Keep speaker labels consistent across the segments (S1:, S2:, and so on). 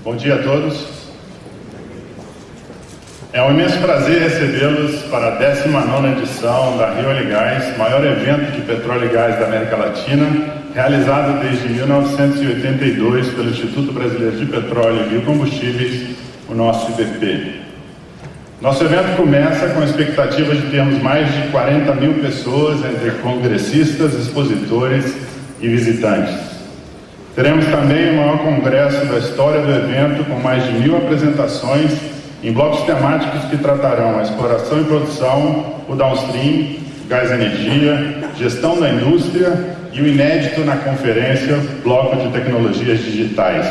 S1: Bom dia a todos. É um imenso prazer recebê-los para a 19ª edição da Rio Oil & Gás, maior evento de petróleo e gás da América Latina, realizado desde 1982 pelo Instituto Brasileiro de Petróleo e Biocombustíveis, o nosso IBP. Nosso evento começa com a expectativa de termos mais de 40 mil pessoas, entre congressistas, expositores e visitantes. Teremos também o maior congresso da história do evento, com mais de 1000 apresentações em blocos temáticos que tratarão a exploração e produção, o downstream, gás e energia, gestão da indústria e o inédito na conferência, bloco de tecnologias digitais.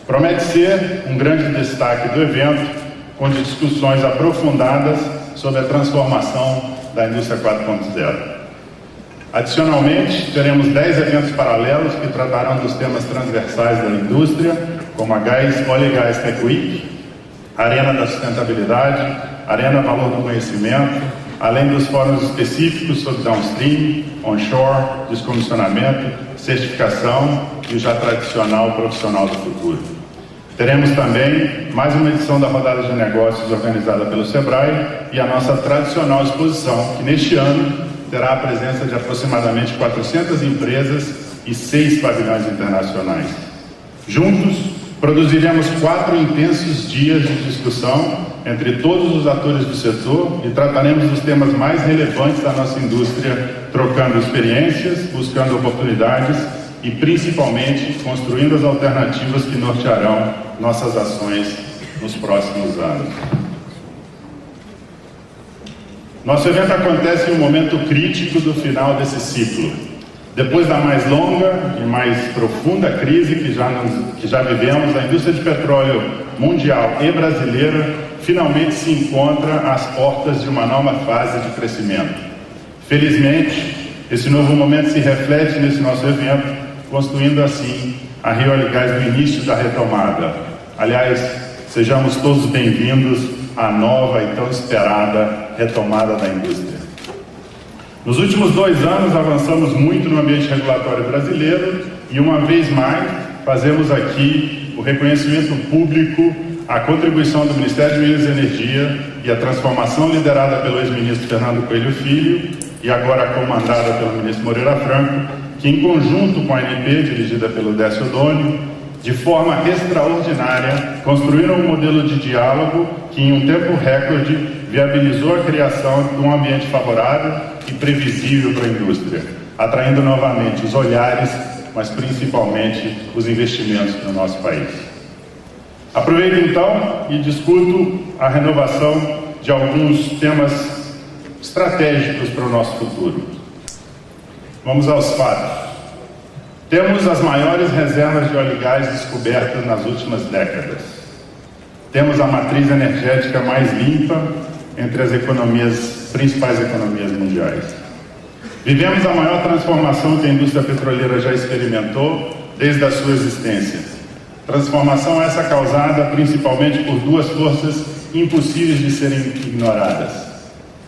S1: Promete ser um grande destaque do evento, com discussões aprofundadas sobre a transformação da indústria 4.0. Adicionalmente, teremos 10 eventos paralelos que tratarão dos temas transversais da indústria, como a Oil & Gas Tech Week, Arena da Sustentabilidade, Arena Valor do Conhecimento, além dos fóruns específicos sobre downstream, onshore, descomissionamento, certificação e o já tradicional profissional do futuro. Teremos também mais uma edição da rodada de negócios organizada pelo Sebrae e a nossa tradicional exposição, que neste ano terá a presença de aproximadamente 400 empresas e 6 pavilhões internacionais. Juntos, produziremos 4 intensos dias de discussão entre todos os atores do setor e trataremos dos temas mais relevantes da nossa indústria, trocando experiências, buscando oportunidades e, principalmente, construindo as alternativas que nortearão nossas ações nos próximos anos. Nosso evento acontece em um momento crítico do final desse ciclo. Depois da mais longa e mais profunda crise que já vivemos, a indústria de petróleo mundial e brasileira finalmente se encontra às portas de uma nova fase de crescimento. Felizmente, esse novo momento se reflete nesse nosso evento, construindo assim a Rio Oil & Gás do início da retomada. Aliás, sejamos todos bem-vindos à nova e tão esperada retomada da indústria. Nos últimos 2 anos avançamos muito no ambiente regulatório brasileiro e, uma vez mais, fazemos aqui o reconhecimento público à contribuição do Ministério de Minas e Energia e à transformação liderada pelo ex-ministro Fernando Coelho Filho e agora comandada pelo ministro Moreira Franco, que, em conjunto com a ANP, dirigida pelo Décio Oddone, de forma extraordinária, construíram um modelo de diálogo que, em um tempo recorde, viabilizou a criação de um ambiente favorável e previsível para a indústria, atraindo novamente os olhares, mas principalmente os investimentos no nosso país. Aproveito então e discuto a renovação de alguns temas estratégicos para o nosso futuro. Vamos aos fatos. Temos as maiores reservas de óleo e gás descobertas nas últimas décadas. Temos a matriz energética mais limpa entre as principais economias mundiais. Vivemos a maior transformação que a indústria petroleira já experimentou desde a sua existência. Transformação essa causada principalmente por 2 forças impossíveis de serem ignoradas.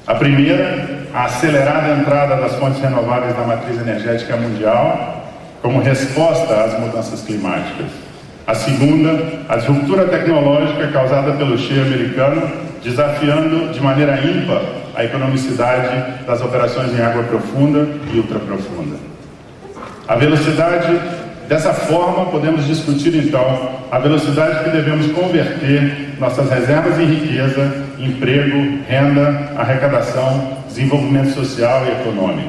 S1: A primeira, a acelerada entrada das fontes renováveis na matriz energética mundial, como resposta às mudanças climáticas. A segunda, a disruptura tecnológica causada pelo shale americano, desafiando de maneira ímpar a economicidade das operações em água profunda e ultraprofunda. A velocidade, dessa forma, podemos discutir então a velocidade que devemos converter nossas reservas em riqueza, emprego, renda, arrecadação, desenvolvimento social e econômico.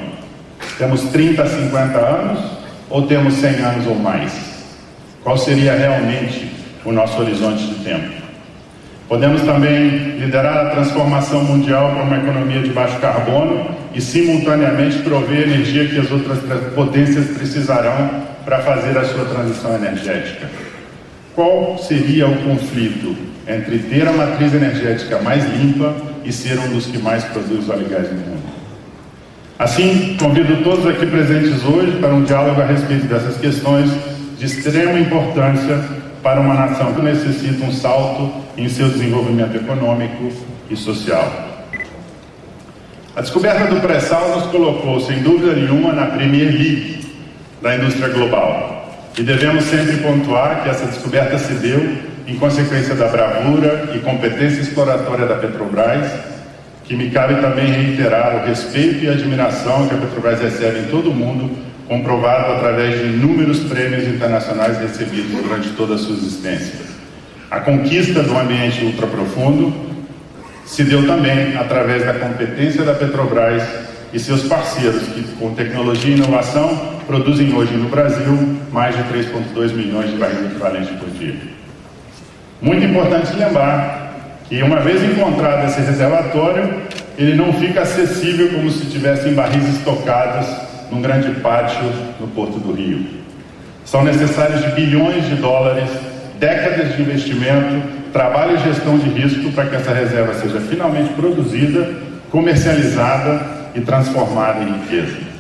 S1: Temos 30 a 50 anos ou temos 100 anos ou mais? Qual seria realmente o nosso horizonte de tempo? Podemos também liderar a transformação mundial para uma economia de baixo carbono e, simultaneamente, prover a energia que as outras potências precisarão para fazer a sua transição energética. Qual seria o conflito entre ter a matriz energética mais limpa e ser um dos que mais produz óleo e gás no mundo? Assim, convido todos aqui presentes hoje para um diálogo a respeito dessas questões de extrema importância para uma nação que necessita um salto em seu desenvolvimento econômico e social. A descoberta do pré-sal nos colocou, sem dúvida nenhuma, na Premier League da indústria global. E devemos sempre pontuar que essa descoberta se deu em consequência da bravura e competência exploratória da Petrobras, que me cabe também reiterar o respeito e admiração que a Petrobras recebe em todo o mundo, comprovado através de inúmeros prêmios internacionais recebidos durante toda a sua existência. A conquista do ambiente ultraprofundo se deu também através da competência da Petrobras e seus parceiros, que com tecnologia e inovação produzem hoje no Brasil mais de 3,2 milhões de barris equivalentes por dia. Muito importante lembrar que, uma vez encontrado esse reservatório, ele não fica acessível como se tivessem barris estocados num grande pátio no Porto do Rio. São necessários de bilhões de dólares, décadas de investimento, trabalho e gestão de risco para que essa reserva seja finalmente produzida, comercializada e transformada em riqueza.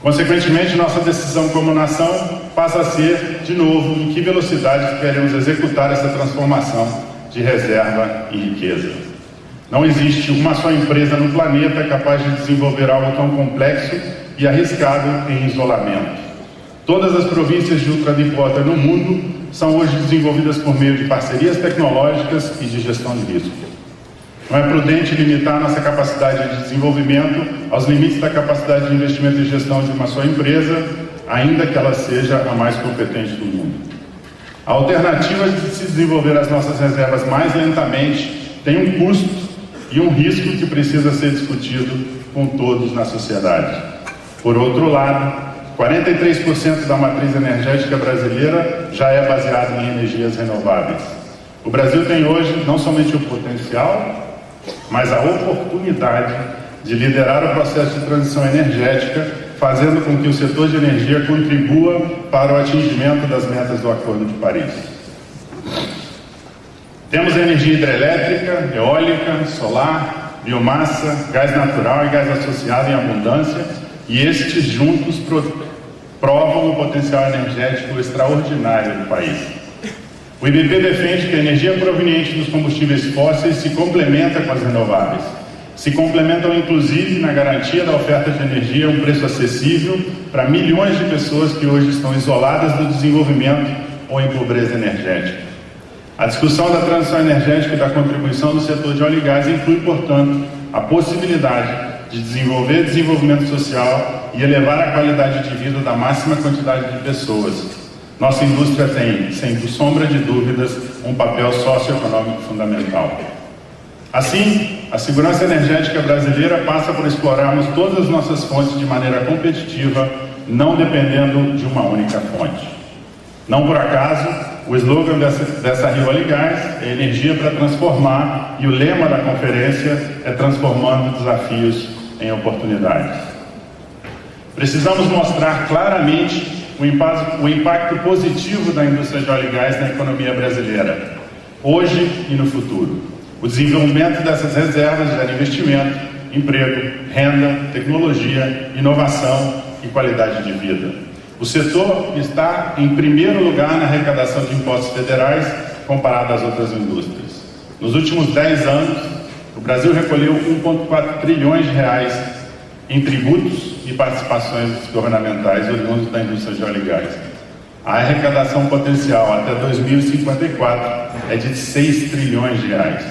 S1: Consequentemente, nossa decisão como nação passa a ser, de novo, em que velocidade queremos executar essa transformação de reserva em riqueza. Não existe uma só empresa no planeta capaz de desenvolver algo tão complexo e arriscado em isolamento. Todas as províncias de ultradeepwater no mundo são hoje desenvolvidas por meio de parcerias tecnológicas e de gestão de risco. Não é prudente limitar nossa capacidade de desenvolvimento aos limites da capacidade de investimento e gestão de uma só empresa, ainda que ela seja a mais competente do mundo. A alternativa de se desenvolver as nossas reservas mais lentamente tem um custo e um risco que precisa ser discutido com todos na sociedade. Por outro lado, 43% da matriz energética brasileira já é baseada em energias renováveis. O Brasil tem hoje não somente o potencial, mas a oportunidade de liderar o processo de transição energética, fazendo com que o setor de energia contribua para o atingimento das metas do Acordo de Paris. Temos energia hidrelétrica, eólica, solar, biomassa, gás natural e gás associado em abundância, e estes juntos provam o potencial energético extraordinário do país. O IBP defende que a energia proveniente dos combustíveis fósseis se complementa com as renováveis. Se complementam, inclusive, na garantia da oferta de energia a um preço acessível para milhões de pessoas que hoje estão isoladas do desenvolvimento ou em pobreza energética. A discussão da transição energética e da contribuição do setor de óleo e gás inclui, portanto, a possibilidade de desenvolver desenvolvimento social e elevar a qualidade de vida da máxima quantidade de pessoas. Nossa indústria tem, sem sombra de dúvidas, um papel socioeconômico fundamental. Assim, a segurança energética brasileira passa por explorarmos todas as nossas fontes de maneira competitiva, não dependendo de uma única fonte. Não por acaso, o slogan dessa Rio Óleo e Gás é energia para transformar, e o lema da conferência é transformando desafios em oportunidades. Precisamos mostrar claramente o impacto positivo da indústria de óleo e gás na economia brasileira, hoje e no futuro. O desenvolvimento dessas reservas gera investimento, emprego, renda, tecnologia, inovação e qualidade de vida. O setor está em primeiro lugar na arrecadação de impostos federais comparado às outras indústrias. Nos últimos 10 anos, o Brasil recolheu 1,4 trilhões de reais em tributos e participações governamentais oriundos da indústria de óleo e gás. A arrecadação potencial até 2054 é de 6 trilhões de reais.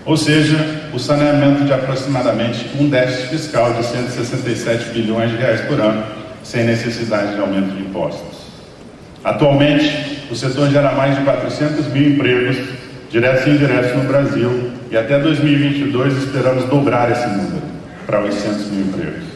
S1: Ou seja, o saneamento de aproximadamente um déficit fiscal de 167 bilhões de reais por ano, sem necessidade de aumento de impostos. Atualmente, o setor gera mais de 400 mil empregos, diretos e indiretos no Brasil, e até 2022 esperamos dobrar esse número para 800 mil empregos.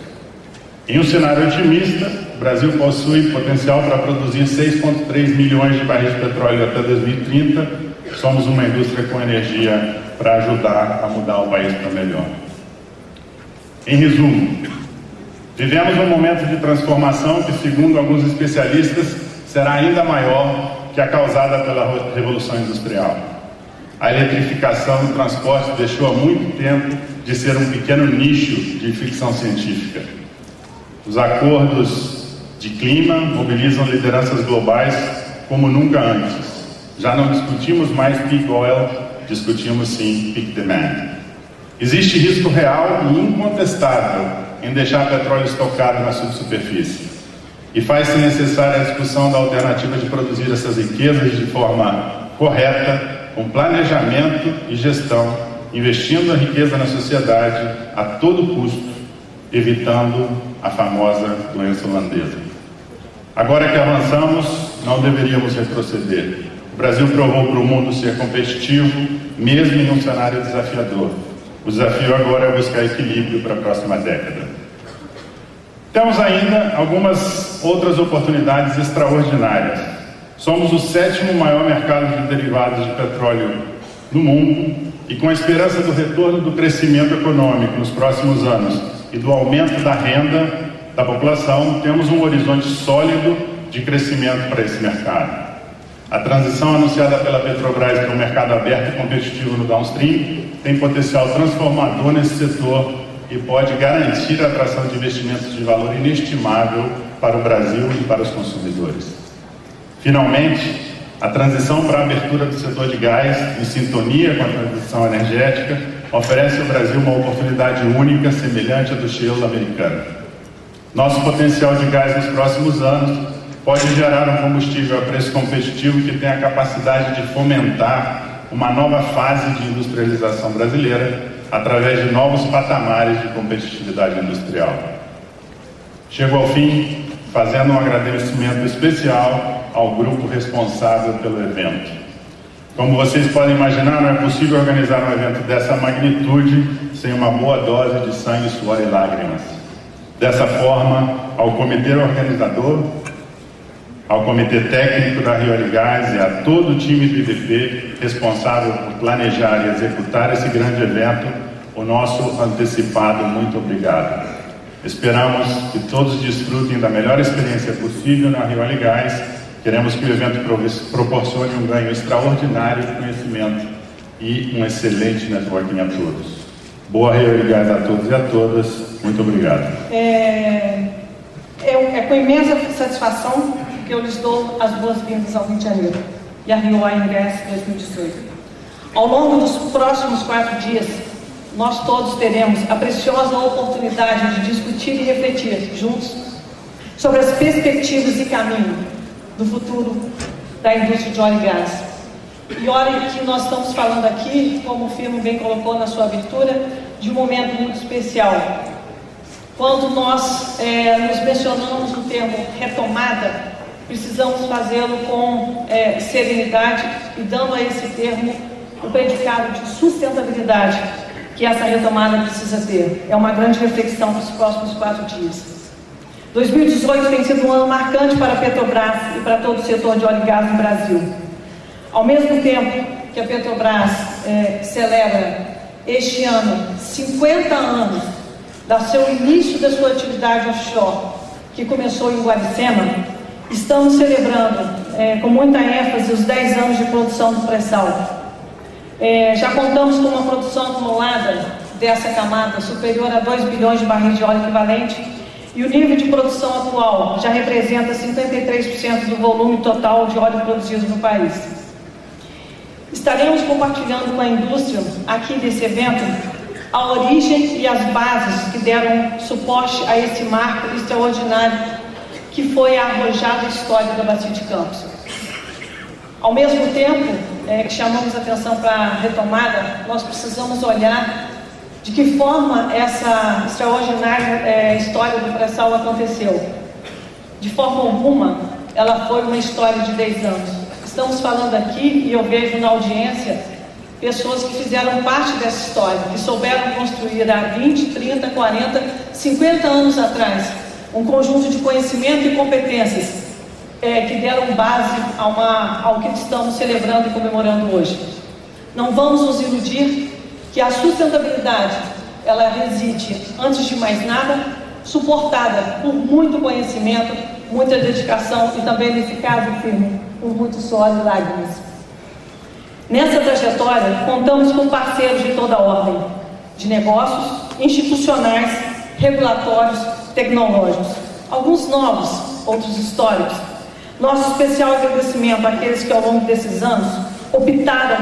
S1: Em um cenário otimista, o Brasil possui potencial para produzir 6,3 milhões de barris de petróleo até 2030. Somos uma indústria com energia para ajudar a mudar o país para melhor. Em resumo, vivemos um momento de transformação que, segundo alguns especialistas, será ainda maior que a causada pela Revolução Industrial. A eletrificação do transporte deixou há muito tempo de ser um pequeno nicho de ficção científica. Os acordos de clima mobilizam lideranças globais como nunca antes. Já não discutimos mais peak oil, discutimos sim peak demand. Existe risco real e incontestável em deixar petróleo estocado na subsuperfície. E faz-se necessária a discussão da alternativa de produzir essas riquezas de forma correta, com planejamento e gestão, investindo a riqueza na sociedade a todo custo, evitando a famosa doença holandesa. Agora que avançamos, não deveríamos retroceder. O Brasil provou para o mundo ser competitivo, mesmo em um cenário desafiador. O desafio agora é buscar equilíbrio para a próxima década. Temos ainda algumas outras oportunidades extraordinárias. Somos o 7º maior mercado de derivados de petróleo do mundo e, com a esperança do retorno do crescimento econômico nos próximos anos e do aumento da renda da população, temos um horizonte sólido de crescimento para esse mercado. A transição anunciada pela Petrobras para um mercado aberto e competitivo no downstream tem potencial transformador nesse setor e pode garantir a atração de investimentos de valor inestimável para o Brasil e para os consumidores. Finalmente, a transição para a abertura do setor de gás, em sintonia com a transição energética, oferece ao Brasil uma oportunidade única, semelhante à do shale americano. Nosso potencial de gás nos próximos anos pode gerar um combustível a preço competitivo que tem a capacidade de fomentar uma nova fase de industrialização brasileira através de novos patamares de competitividade industrial. Chego ao fim fazendo um agradecimento especial ao grupo responsável pelo evento. Como vocês podem imaginar, não é possível organizar um evento dessa magnitude sem uma boa dose de sangue, suor e lágrimas. Dessa forma, ao comitê organizador, ao comitê técnico da Rio Gás e a todo o time do IDP responsável por planejar e executar esse grande evento, o nosso antecipado muito obrigado. Esperamos que todos desfrutem da melhor experiência possível na Rio Gás. Queremos que o evento proporcione um ganho extraordinário de conhecimento e um excelente networking a todos. Boa Rio Gás a todos e a todas. Muito obrigado.
S2: É com imensa satisfação que eu lhes dou as boas-vindas ao Rio de Janeiro e à Rio Gás 2018. Ao longo dos próximos 4 dias, nós todos teremos a preciosa oportunidade de discutir e refletir juntos sobre as perspectivas e caminho do futuro da indústria de óleo e gás. E olha que nós estamos falando aqui, como o Firmo bem colocou na sua abertura, de um momento muito especial. Quando nós nos mencionamos o termo retomada, precisamos fazê-lo com serenidade e dando a esse termo o predicado de sustentabilidade que essa retomada precisa ter. É uma grande reflexão para os próximos 4 dias. 2018 tem sido um ano marcante para a Petrobras e para todo o setor de óleo e gás no Brasil. Ao mesmo tempo que a Petrobras celebra este ano 50 anos do seu início da sua atividade offshore, que começou em Guaricema, estamos celebrando com muita ênfase os 10 anos de produção do pré-sal. Já contamos com uma produção acumulada dessa camada superior a 2 bilhões de barris de óleo equivalente, e o nível de produção atual já representa 53% do volume total de óleo produzido no país. Estaremos compartilhando com a indústria, aqui desse evento, a origem e as bases que deram suporte a esse marco extraordinário que foi a arrojada história da Bacia de Campos. Ao mesmo tempo que chamamos a atenção para a retomada, nós precisamos olhar de que forma essa extraordinária história do pré-sal aconteceu. De forma alguma, ela foi uma história de 10 anos. Estamos falando aqui, e eu vejo na audiência, pessoas que fizeram parte dessa história, que souberam construir há 20, 30, 40, 50 anos atrás, um conjunto de conhecimento e competências que deram base ao que estamos celebrando e comemorando hoje. Não vamos nos iludir que a sustentabilidade, ela reside, antes de mais nada, suportada por muito conhecimento, muita dedicação e também edificado, firme, por muito suor e lágrimas. Nessa trajetória, contamos com parceiros de toda ordem, de negócios, institucionais, regulatórios, tecnológicos, alguns novos, outros históricos. Nosso especial agradecimento àqueles que ao longo desses anos optaram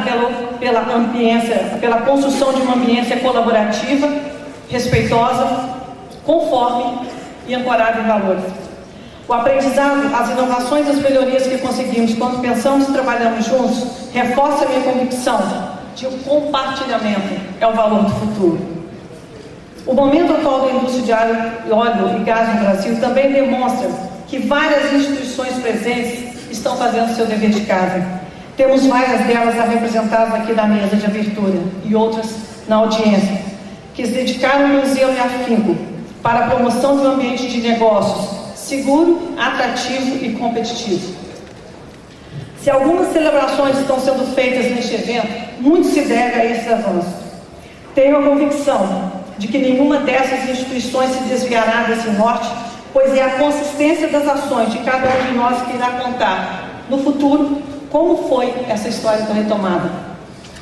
S2: pela construção de uma ambiência colaborativa, respeitosa, conforme e ancorada em valores. O aprendizado, as inovações e as melhorias que conseguimos quando pensamos e trabalhamos juntos reforça a minha convicção de o compartilhamento é o valor do futuro. O momento atual da indústria de óleo e gás no Brasil também demonstra que várias instituições presentes estão fazendo seu dever de casa. Temos várias delas representadas aqui na mesa de abertura e outras na audiência, que se dedicaram com zelo e afinco para a promoção de um ambiente de negócios seguro, atrativo e competitivo. Se algumas celebrações estão sendo feitas neste evento, muito se deve a esses avanços. Tenho a convicção de que nenhuma dessas instituições se desviará desse norte, pois é a consistência das ações de cada um de nós que irá contar, no futuro, como foi essa história da retomada.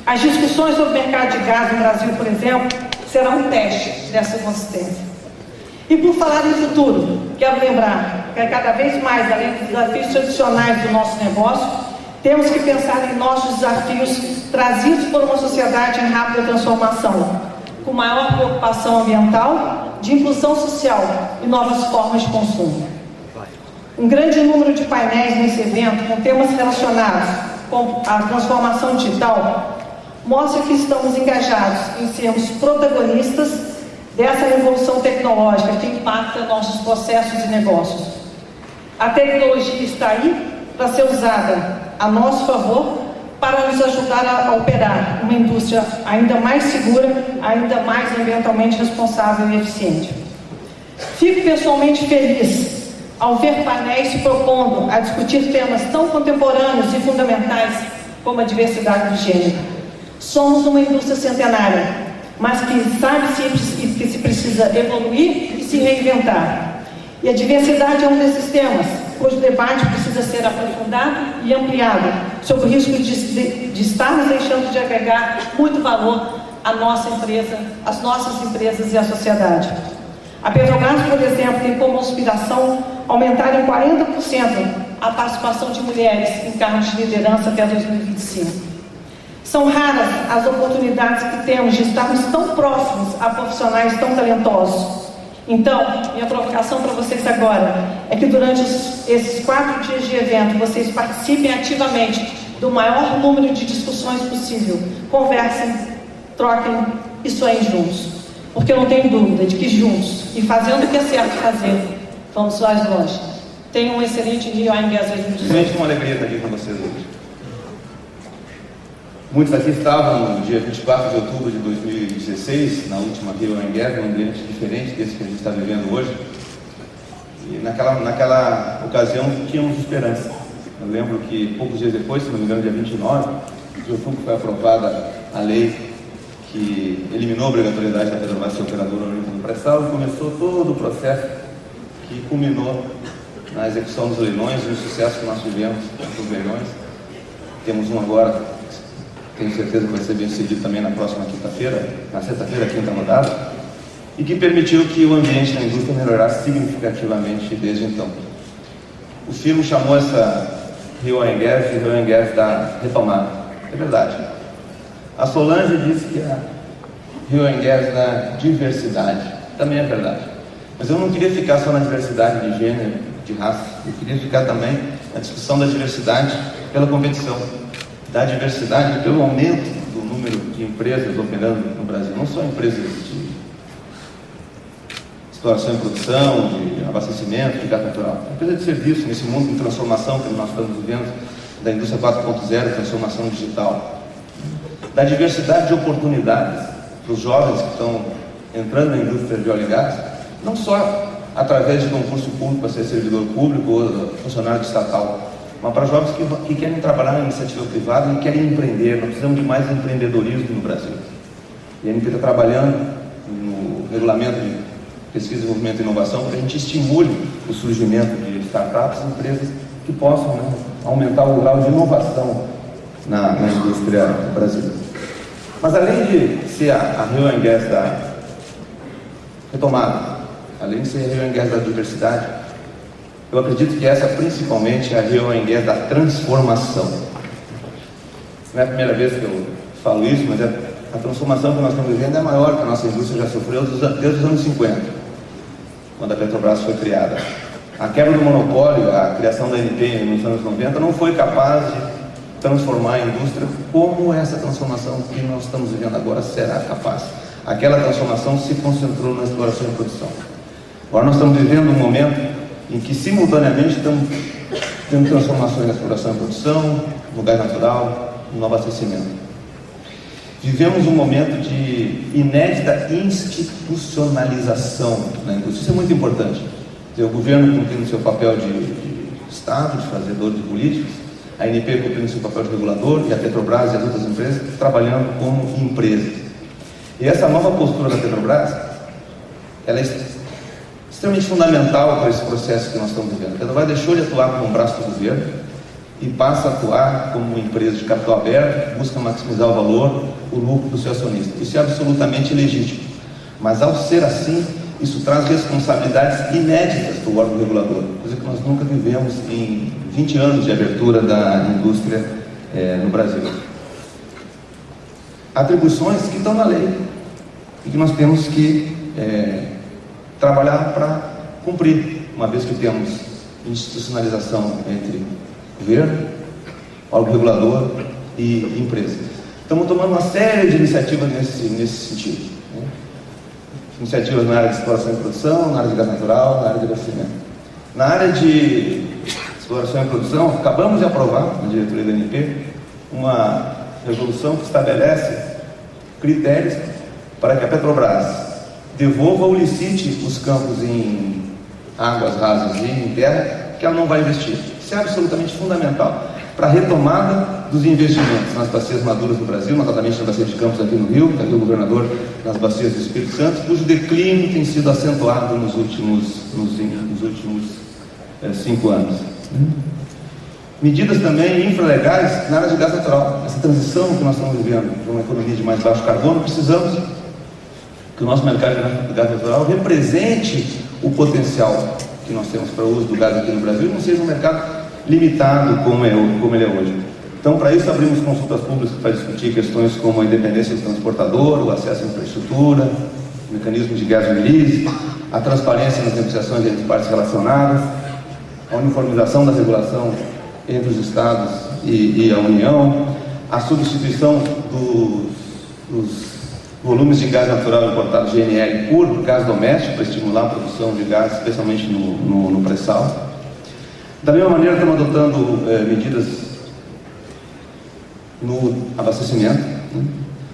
S2: As discussões sobre o mercado de gás no Brasil, por exemplo, serão um teste dessa consistência. E por falar em futuro, quero lembrar que cada vez mais, além dos desafios tradicionais do nosso negócio, temos que pensar em nossos desafios trazidos por uma sociedade em rápida transformação, com maior preocupação ambiental, de inclusão social e novas formas de consumo. Um grande número de painéis nesse evento, com temas relacionados com a transformação digital, mostra que estamos engajados em sermos protagonistas dessa revolução tecnológica que impacta nossos processos e negócios. A tecnologia está aí para ser usada a nosso favor para nos ajudar a operar uma indústria ainda mais segura, ainda mais ambientalmente responsável e eficiente. Fico pessoalmente feliz ao ver painéis se propondo a discutir temas tão contemporâneos e fundamentais como a diversidade de gênero. Somos uma indústria centenária, mas que sabe que se precisa evoluir e se reinventar. E a diversidade é um desses temas, cujo debate precisa ser aprofundado e ampliado, sob o risco de estarmos deixando de agregar muito valor à nossa empresa, às nossas empresas e à sociedade. A Petrobras, por exemplo, tem como aspiração aumentar em 40% a participação de mulheres em cargos de liderança até 2025. São raras as oportunidades que temos de estarmos tão próximos a profissionais tão talentosos. Então, minha provocação para vocês agora é que durante esses 4 dias de evento, vocês participem ativamente do maior número de discussões possível. Conversem, troquem e sonhem juntos. Porque eu não tenho dúvida de que juntos, e fazendo o que é certo fazer, vamos mais longe. Tenham um excelente Rio Oil&Gas 2018.
S3: Gente, uma alegria estar aqui com vocês hoje. Muitos aqui estavam no dia 24 de outubro de 2016, na última Rio Oil&Gas, num ambiente diferente desse que a gente está vivendo hoje. E naquela ocasião tínhamos esperança. Eu lembro que poucos dias depois, se não me engano, dia 29 de outubro, foi aprovada a lei que eliminou a obrigatoriedade da Petrobras ser operadora única do pré-sal e começou todo o processo que culminou na execução dos leilões e o sucesso que nós tivemos nos leilões. Temos um agora, tenho certeza que vai ser bem sucedido também na próxima quinta-feira, na sexta-feira, quinta rodada, e que permitiu que o ambiente da indústria melhorasse significativamente desde então. O filme chamou essa Rio Oil&Gas de Rio Oil&Gas da retomada. É verdade. A Solange disse que a Rio Oil&Gas da diversidade. Também é verdade. Mas eu não queria ficar só na diversidade de gênero, de raça. Eu queria ficar também na discussão da diversidade pela competição, da diversidade pelo aumento do número de empresas operando no Brasil. Não só empresas de exploração e produção, de abastecimento, de gás natural. Empresa de serviço nesse mundo de transformação que nós estamos vivendo, da indústria 4.0, transformação digital. Da diversidade de oportunidades para os jovens que estão entrando na indústria de óleo e gás, não só através de concurso público para ser servidor público ou funcionário de estatal, mas para jovens que querem trabalhar na iniciativa privada e querem empreender. Nós precisamos de mais empreendedorismo no Brasil. E a ANP está trabalhando no regulamento de pesquisa, desenvolvimento e inovação para que a gente estimule o surgimento de startups e empresas que possam aumentar o grau de inovação na indústria brasileira. Mas além de ser a Rio Oil&Gas da retomada, além de ser a Rio Oil&Gas da diversidade, eu acredito que essa principalmente é a Rio Oil&Gas da transformação. Não é a primeira vez que eu falo isso, mas a transformação que nós estamos vivendo é maior que a nossa indústria já sofreu desde os anos 50, quando a Petrobras foi criada. A quebra do monopólio, a criação da ANP nos anos 90 não foi capaz de transformar a indústria como essa transformação que nós estamos vivendo agora será capaz. Aquela transformação se concentrou na exploração e produção. Agora nós estamos vivendo um momento em que simultaneamente estamos tendo transformações na exploração e produção, no gás natural, no abastecimento. Vivemos um momento de inédita institucionalização na indústria. Isso é muito importante. O governo cumprindo seu papel de Estado, de fazedor de políticas, a ANP cumprindo seu papel de regulador e a Petrobras e as outras empresas trabalhando como empresas. E essa nova postura da Petrobras, ela é extremamente fundamental para esse processo que nós estamos vivendo. A Petrobras deixou de atuar como um braço do governo e passa a atuar como uma empresa de capital aberto, que busca maximizar o valor, o lucro do seu acionista. Isso é absolutamente legítimo. Mas ao ser assim, isso traz responsabilidades inéditas do órgão regulador, coisa que nós nunca vivemos em 20 anos de abertura da indústria no Brasil. Atribuições que estão na lei e que nós temos que trabalhar para cumprir, uma vez que temos institucionalização entre governo, órgão regulador e empresa. Estamos tomando uma série de iniciativas nesse sentido. Iniciativas na área de exploração e produção, na área de gás natural, na área de abastecimento. Na área de exploração e produção, acabamos de aprovar, na diretoria da ANP, uma resolução que estabelece critérios para que a Petrobras devolva ou licite os campos em águas rasas e em terra, que ela não vai investir. Isso é absolutamente fundamental para a retomada dos investimentos nas bacias maduras do Brasil, notadamente na bacia de Campos aqui no Rio, que aqui o governador nas bacias do Espírito Santo, cujo declínio tem sido acentuado nos últimos 5 anos. Medidas também infralegais na área de gás natural. Essa transição que nós estamos vivendo para uma economia de mais baixo carbono, precisamos que o nosso mercado de gás natural represente o potencial que nós temos para o uso do gás aqui no Brasil, não seja um mercado limitado como ele é hoje. Então, para isso, abrimos consultas públicas para discutir questões como a independência do transportador, o acesso à infraestrutura, o mecanismo de gas release, a transparência nas negociações entre partes relacionadas, a uniformização da regulação entre os Estados e a União, a substituição dos volumes de gás natural importado GNL por gás doméstico, para estimular a produção de gás, especialmente no pré-sal. Da mesma maneira, estamos adotando medidas no abastecimento.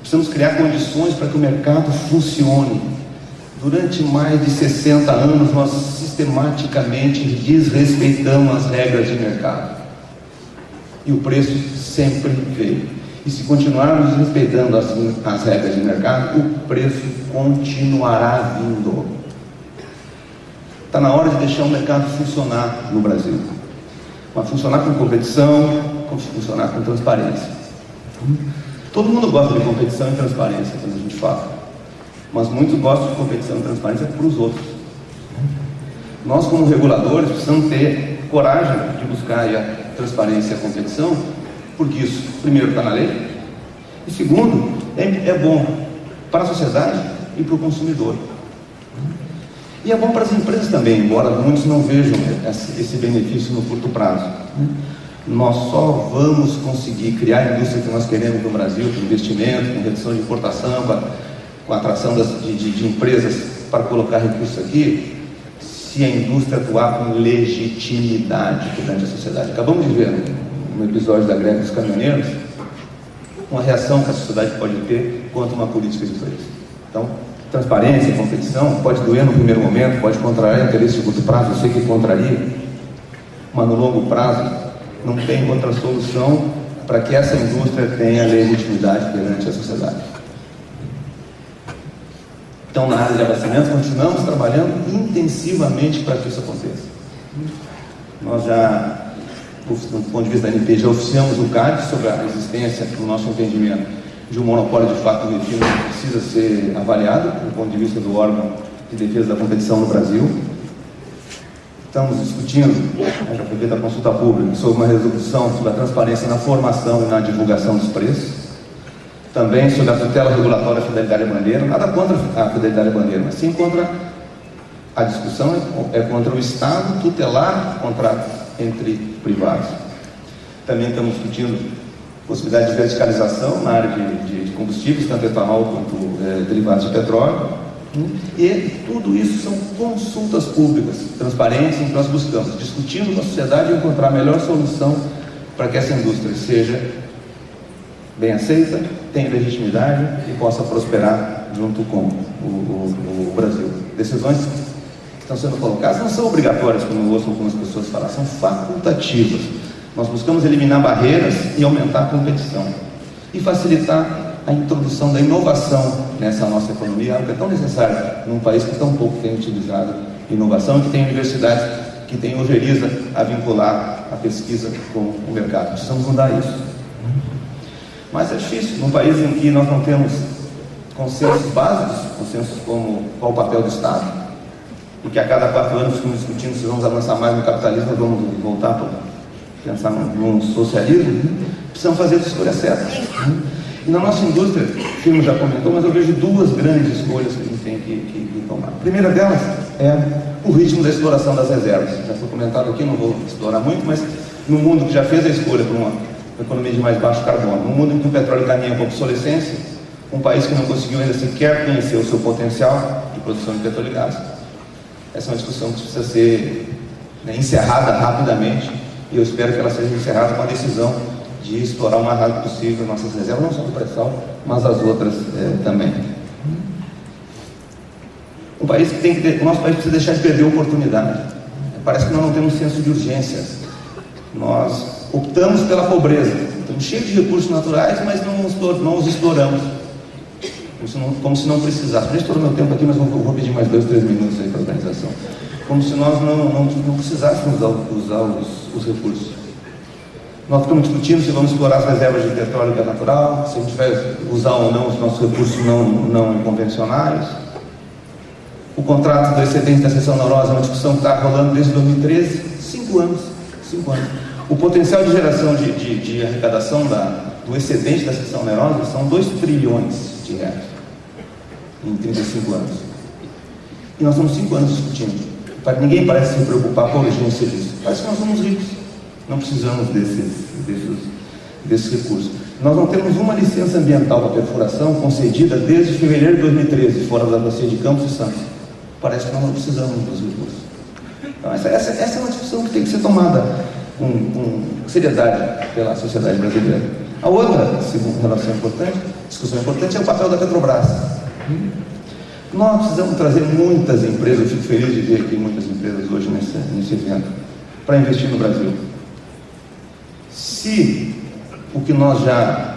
S3: Precisamos criar condições para que o mercado funcione. Durante mais de 60 anos, nós sistematicamente desrespeitamos as regras de mercado. E o preço sempre veio. E se continuarmos desrespeitando as regras de mercado, o preço continuará vindo. Está na hora de deixar o mercado funcionar no Brasil. Mas funcionar com competição, funcionar com transparência. Todo mundo gosta de competição e transparência, quando a gente fala. Mas muitos gostam de competição e transparência para os outros. Nós, como reguladores, precisamos ter coragem de buscar a transparência e a competição, porque isso, primeiro, está na lei, e segundo, é bom para a sociedade e para o consumidor. E é bom para as empresas também, embora muitos não vejam esse benefício no curto prazo. Nós só vamos conseguir criar a indústria que nós queremos no Brasil, com investimento, com redução de importação, com a atração de empresas para colocar recursos aqui, se a indústria atuar com legitimidade perante a sociedade. Acabamos de ver no episódio da greve dos caminhoneiros uma reação que a sociedade pode ter contra uma política de preço. Então, transparência, competição, pode doer no primeiro momento, pode contrariar interesse de curto prazo, eu sei que contraria, mas no longo prazo não tem outra solução para que essa indústria tenha legitimidade perante a sociedade. Então, na área de abastecimento, continuamos trabalhando intensivamente para que isso aconteça. Nós já, do ponto de vista da ANP, já oficiamos o CAD sobre a existência, no nosso entendimento, de um monopólio de fato no refino que precisa ser avaliado do ponto de vista do órgão de defesa da competição no Brasil. Estamos discutindo, já foi feita a consulta pública, sobre uma resolução sobre a transparência na formação e na divulgação dos preços. Também sobre a tutela regulatória da fidelidade à bandeira, nada contra a fidelidade à bandeira, mas sim contra A discussão é contra o Estado tutelar contratos entre privados. Também estamos discutindo possibilidade de verticalização na área de combustíveis, tanto etanol quanto derivados de petróleo. E tudo isso são consultas públicas, transparentes, em que nós buscamos, discutindo com a sociedade, encontrar a melhor solução para que essa indústria seja bem aceita, tenha legitimidade e possa prosperar junto com o Brasil. Decisões que estão sendo colocadas não são obrigatórias, como eu ouço algumas pessoas falar, são facultativas. Nós buscamos eliminar barreiras e aumentar a competição e facilitar a introdução da inovação nessa nossa economia, algo que é tão necessário num país que tão pouco tem utilizado inovação e que tem universidades que têm ojeriza a vincular a pesquisa com o mercado. Precisamos mudar isso. Mas é difícil, num país em que nós não temos consensos básicos, consensos como qual o papel do Estado, e que a cada 4 anos ficamos discutindo se vamos avançar mais no capitalismo ou vamos voltar para pensar num socialismo. Precisamos fazer as escolhas certas. E na nossa indústria, o filme já comentou, mas eu vejo 2 grandes escolhas que a gente tem que tomar. A primeira delas é o ritmo da exploração das reservas. Já foi comentado aqui, não vou explorar muito, mas no mundo que já fez a escolha por uma economia de mais baixo carbono, num mundo em que o petróleo caminha para a obsolescência, um país que não conseguiu ainda sequer conhecer o seu potencial de produção de petróleo e gás. Essa é uma discussão que precisa ser encerrada rapidamente, e eu espero que ela seja encerrada com a decisão de explorar o mais rápido possível nossas reservas, não só do pré-sal, mas as outras também. O nosso país precisa deixar de perder a oportunidade. Parece que nós não temos senso de urgência. Nós optamos pela pobreza. Estamos cheios de recursos naturais, mas não os exploramos. Como se não precisássemos. Já estourou meu tempo aqui, mas vou pedir mais 2, 3 minutos aí para a organização. Como se nós não precisássemos usar os recursos. Nós ficamos discutindo se vamos explorar as reservas de petróleo e gás natural, se a gente vai usar ou não os nossos recursos não convencionais. O contrato do excedente da seção onerosa é uma discussão que está rolando desde 2013, 5 anos. O potencial de geração de arrecadação do excedente da seção onerosa são 2 trilhões de reais em 35 anos. E nós estamos 5 anos discutindo. Ninguém parece se preocupar com a urgência disso. Parece que nós somos ricos. Não precisamos desses recursos. Nós não temos uma licença ambiental para perfuração concedida desde fevereiro de 2013, fora da bacia de Campos e Santos. Parece que nós não precisamos dos recursos. Então, essa é uma discussão que tem que ser tomada com seriedade pela sociedade brasileira. A outra discussão importante é o papel da Petrobras. Nós precisamos trazer muitas empresas, eu fico feliz de ver aqui muitas empresas hoje nesse evento, para investir no Brasil. Se o que nós já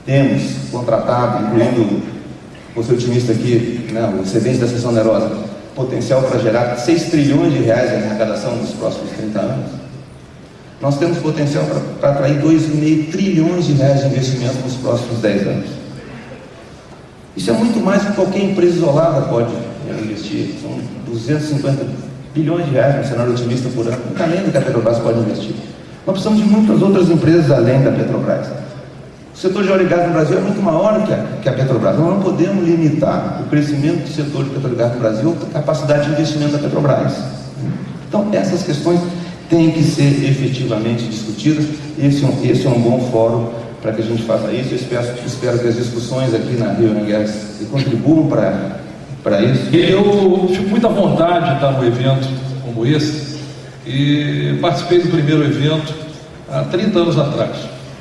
S3: temos contratado, incluindo, vou ser otimista aqui, o excedente da seção onerosa, potencial para gerar 6 trilhões de reais em arrecadação nos próximos 30 anos, nós temos potencial para atrair 2,5 trilhões de reais de investimento nos próximos 10 anos. Isso é muito mais que qualquer empresa isolada pode investir. São 250 bilhões de reais no cenário otimista por ano, muito além do que a Petrobras pode investir. Nós precisamos de muitas outras empresas além da Petrobras. O setor de óleo e gás no Brasil é muito maior que a Petrobras. Nós não podemos limitar o crescimento do setor de petróleo e gás no Brasil à capacidade de investimento da Petrobras. Então, essas questões têm que ser efetivamente discutidas. Esse é um bom fórum para que a gente faça isso. Eu espero que as discussões aqui na Rio Gas contribuam para isso.
S4: Eu fico muito à vontade de estar num evento como esse, e participei do primeiro evento há 30 anos atrás.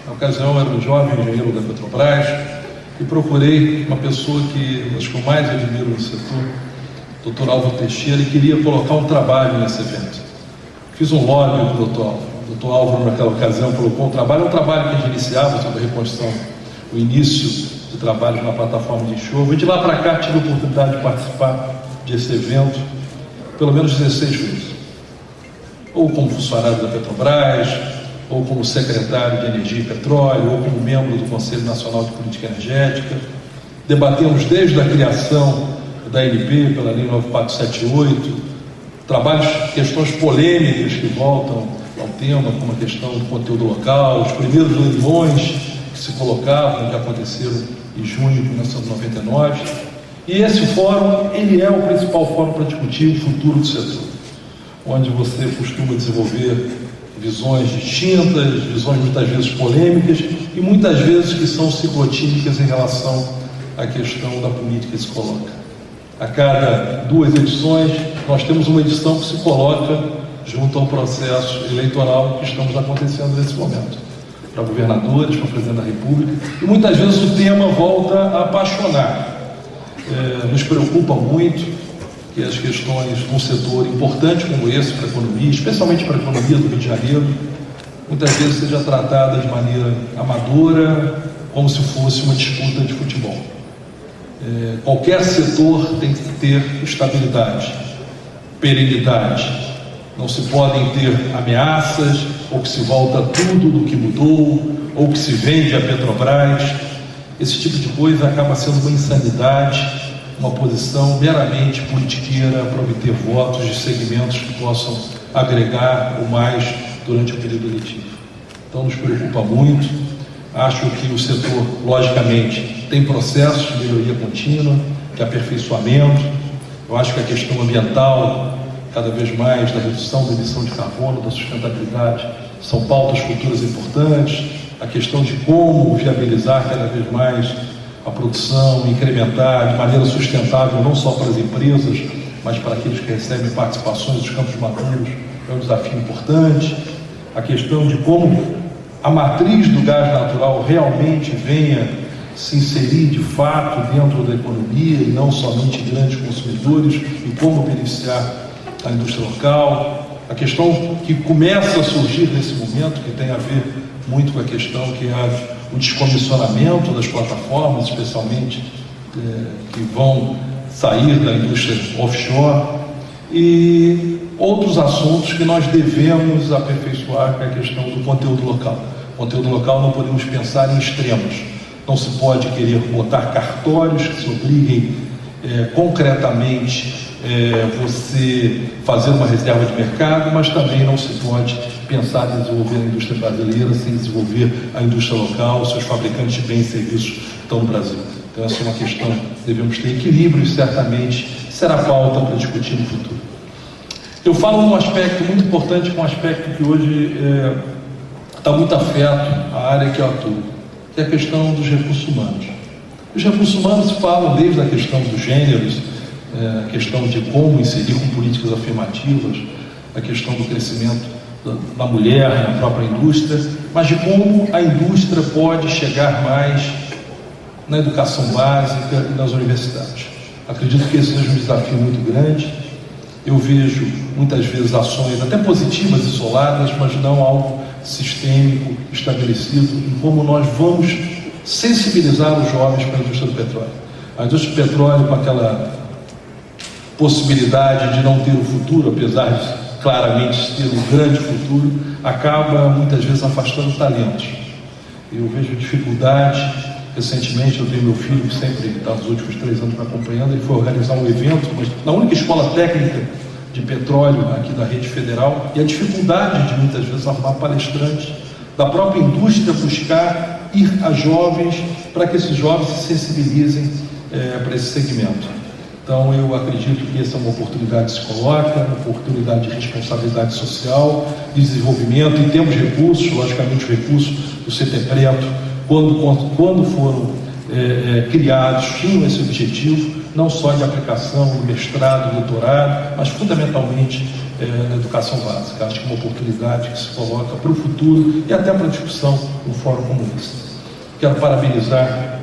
S4: Na ocasião, eu era um jovem engenheiro da Petrobras e procurei uma pessoa que acho que eu mais admiro no setor, Dr. Álvaro Teixeira, e queria colocar um trabalho nesse evento. Fiz um lobby com o Dr. Álvaro. O Dr. Álvaro, naquela ocasião, colocou um trabalho que a gente iniciava sobre a reconstrução, o início de trabalho na plataforma de enxofre. E de lá para cá tive a oportunidade de participar desse evento pelo menos 16 vezes. Ou como funcionário da Petrobras, ou como secretário de Energia e Petróleo, ou como membro do Conselho Nacional de Política Energética. Debatemos desde a criação da ANP pela Lei 9478, questões polêmicas que voltam ao tema, como a questão do conteúdo local, os primeiros leilões que se colocavam, que aconteceram em junho de 1999. E esse fórum, ele é o principal fórum para discutir o futuro do setor, onde você costuma desenvolver visões distintas, visões muitas vezes polêmicas e muitas vezes que são ciclotímicas em relação à questão da política que se coloca. A cada 2 edições, nós temos uma edição que se coloca junto ao processo eleitoral que estamos acontecendo nesse momento, para governadores, para o presidente da República, e muitas vezes o tema volta a apaixonar. Nos preocupa muito que as questões de um setor importante como esse para a economia, especialmente para a economia do Rio de Janeiro, muitas vezes seja tratada de maneira amadora, como se fosse uma disputa de futebol. Qualquer setor tem que ter estabilidade, perenidade. Não se podem ter ameaças, ou que se volta tudo do que mudou, ou que se vende a Petrobras. Esse tipo de coisa acaba sendo uma insanidade, uma posição meramente politiqueira para obter votos de segmentos que possam agregar o mais durante o período eletivo. Então nos preocupa muito. Acho que o setor, logicamente, tem processos de melhoria contínua, de aperfeiçoamento. Eu acho que a questão ambiental, cada vez mais, da redução da emissão de carbono, da sustentabilidade, são pautas futuras importantes. A questão de como viabilizar cada vez mais a produção, incrementar de maneira sustentável, não só para as empresas, mas para aqueles que recebem participações dos campos maduros, é um desafio importante. A questão de como a matriz do gás natural realmente venha se inserir de fato dentro da economia e não somente grandes consumidores, e como beneficiar a indústria local. A questão que começa a surgir nesse momento, que tem a ver muito com a questão que é o descomissionamento das plataformas, especialmente que vão sair da indústria offshore, e outros assuntos que nós devemos aperfeiçoar, que é a questão do conteúdo local. Conteúdo local não podemos pensar em extremos. Não se pode querer botar cartórios que se obriguem concretamente você fazer uma reserva de mercado, mas também não se pode pensar em desenvolver a indústria brasileira sem desenvolver a indústria local, seus fabricantes de bens e serviços que estão no Brasil. Então essa é uma questão que devemos ter equilíbrio e certamente será pauta para discutir no futuro. Eu falo num aspecto muito importante, um aspecto que hoje está muito afeto à área que eu atuo, que é a questão dos recursos humanos. Os recursos humanos falam desde a questão dos gêneros, a questão de como inserir com políticas afirmativas, a questão do crescimento da mulher na própria indústria, mas de como a indústria pode chegar mais na educação básica e nas universidades. Acredito que esse seja um desafio muito grande. Eu vejo muitas vezes ações até positivas, isoladas, mas não algo sistêmico, estabelecido, em como nós vamos sensibilizar os jovens para a indústria do petróleo. A indústria do petróleo, com aquela possibilidade de não ter o futuro, apesar de claramente ter um grande futuro, acaba muitas vezes afastando talentos. Eu vejo dificuldade. Recentemente eu tenho meu filho que sempre está nos últimos 3 anos me acompanhando. Ele foi organizar um evento na única escola técnica de petróleo aqui da rede federal, e a dificuldade de muitas vezes arrumar palestrantes da própria indústria, buscar ir a jovens para que esses jovens se sensibilizem para esse segmento. Então eu acredito que essa é uma oportunidade que se coloca, uma oportunidade de responsabilidade social, de desenvolvimento, e temos recursos, logicamente os recursos do CT Preto, quando foram criados, tinham esse objetivo, não só de aplicação no mestrado, doutorado, mas fundamentalmente na educação básica. Acho que é uma oportunidade que se coloca para o futuro e até para a discussão num fórum como esse. Quero parabenizar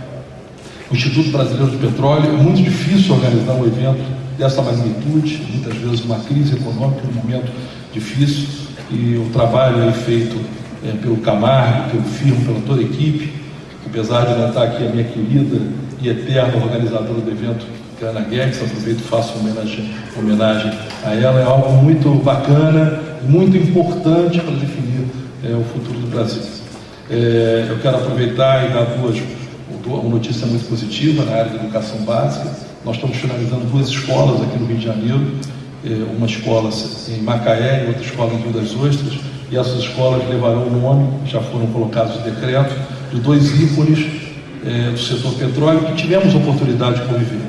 S4: o Instituto Brasileiro de Petróleo. É muito difícil organizar um evento dessa magnitude, muitas vezes uma crise econômica, um momento difícil, e o trabalho aí feito pelo Camargo, pelo Firmo, pela toda a equipe, apesar de não estar aqui a minha querida e eterna organizadora do evento, que é a Ana Guedes, aproveito e faço homenagem a ela. É algo muito bacana, muito importante para definir o futuro do Brasil. Eu quero aproveitar e dar uma notícia muito positiva na área de educação básica. Nós estamos finalizando 2 escolas aqui no Rio de Janeiro, uma escola em Macaé e outra escola em Rio das Ostras, e essas escolas levarão o nome, já foram colocados em decreto, de 2 ícones do setor petróleo que tivemos a oportunidade de conviver.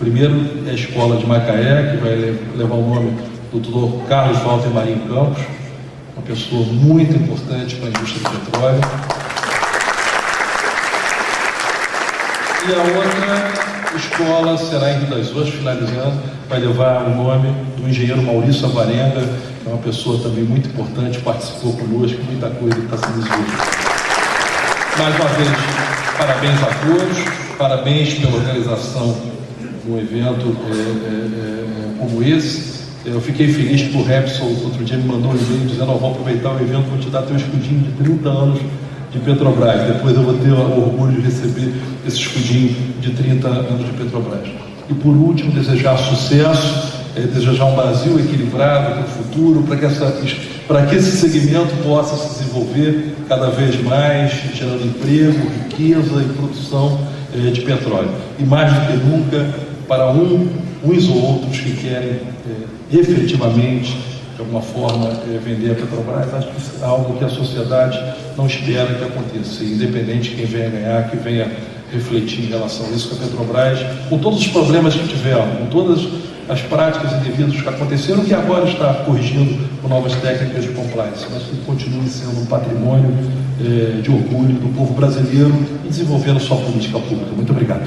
S4: primeiro é a Escola de Macaé, que vai levar o nome do Dr. Carlos Walter Marinho Campos, uma pessoa muito importante para a indústria do petróleo. E a outra escola será em Rio das Ostras, finalizando, vai levar o nome do engenheiro Maurício Avarenga, que é uma pessoa também muito importante, participou conosco, muita coisa que está sendo desenvolvida. Mais uma vez, parabéns a todos, parabéns pela organização de um evento como esse. Eu fiquei feliz que o Repsol, outro dia, me mandou um e-mail dizendo: vou aproveitar o evento, vou te dar teu escudinho de 30 anos de Petrobras. Depois eu vou ter o orgulho de receber esse escudinho de 30 anos de Petrobras. E por último, desejar sucesso, desejar um Brasil equilibrado para o futuro, para que esse segmento possa se desenvolver cada vez mais, gerando emprego, riqueza e produção de petróleo. E mais do que nunca, para uns ou outros que querem efetivamente, de alguma forma, vender a Petrobras, acho que isso é algo que a sociedade não espera que aconteça, independente de quem venha ganhar, que venha refletir em relação a isso, que a Petrobras, com todos os problemas que tiveram, com todas as práticas indevidas que aconteceram, que agora está corrigindo com novas técnicas de compliance, mas que continue sendo um patrimônio de orgulho do povo brasileiro e desenvolvendo sua política pública. Muito obrigado.